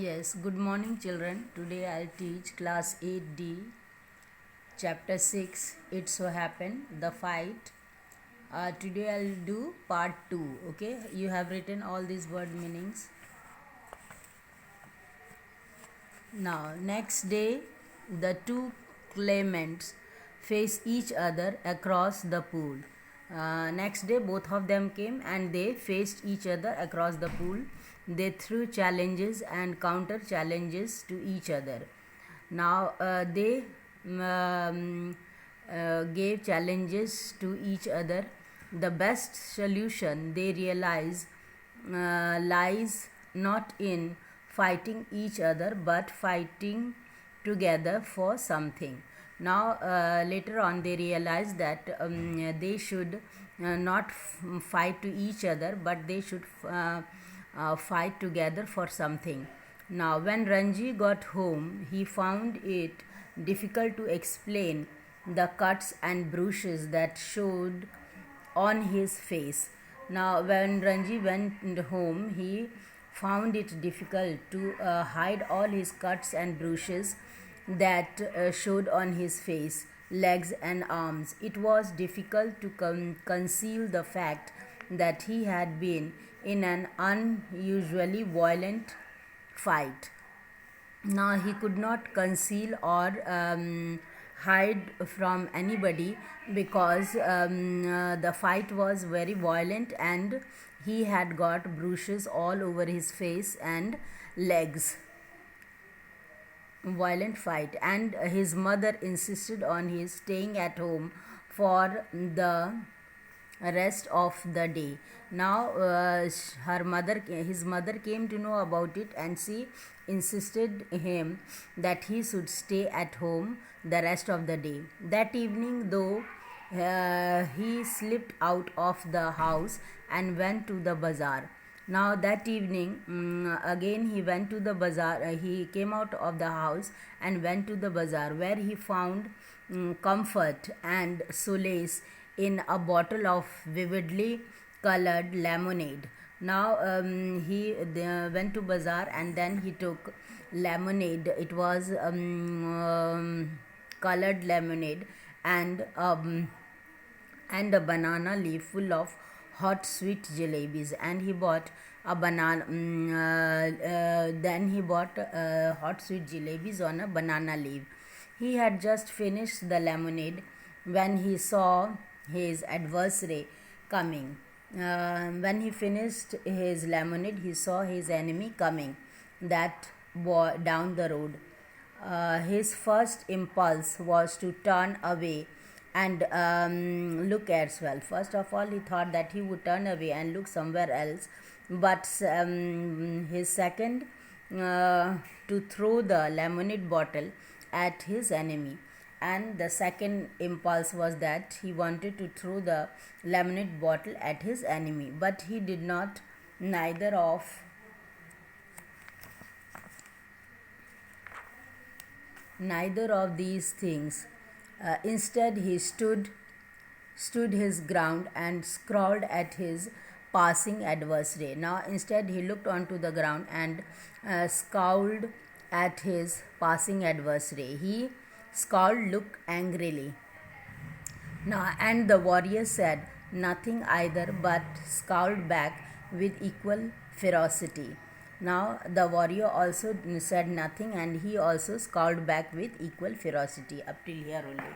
Yes, good morning, children. Today I'll teach class 8D, chapter 6. It so happened, the fight. Today I'll do part 2. Okay, you have written all these word meanings. Now, next day, the two claimants face each other across the pool. Next day, both of them came and they faced each other across the pool. They threw challenges and counter challenges to each other. Now, they gave challenges to each other. The best solution they realize lies not in fighting each other but fighting together for something. Now, later on, they realized that they should not fight to each other, but they should fight together for something. Now, when Ranji got home, he found it difficult to explain the cuts and bruises that showed on his face. Now, when Ranji went home, he found it difficult to hide all his cuts and bruises that showed on his face, legs, and arms. It was difficult to conceal the fact that he had been in an unusually violent fight. Now, he could not conceal or hide from anybody because the fight was very violent and he had got bruises all over his face and legs. Violent fight, and his mother insisted on his staying at home for the rest of the day. Now, his mother came to know about it, and she insisted him that he should stay at home the rest of the day. That evening, though, he slipped out of the house and went to the bazaar. Now, that evening, again he went to the bazaar. He came out of the house and went to the bazaar, where he found comfort and solace in a bottle of vividly colored lemonade. Now, he went to bazaar and then he took lemonade. It was colored lemonade and a banana leaf full of hot sweet jalebis, and he bought a banana. Then he bought hot sweet jalebis on a banana leaf. He had just finished the lemonade when he saw his adversary coming. When he finished his lemonade, he saw his enemy coming down the road. His first impulse was to turn away and look as well. First of all, he thought that he would turn away and look somewhere else, but his second to throw the lemonade bottle at his enemy, and the second impulse was that he wanted to throw the lemonade bottle at his enemy, but he did not neither of these things. Instead, he stood his ground and scowled at his passing adversary. Now, instead, he looked onto the ground and scowled at his passing adversary. He scowled, looked angrily. Now, and the warrior said nothing either, but scowled back with equal ferocity. Now, the warrior also said nothing, and he also scowled back with equal ferocity. Up till here only.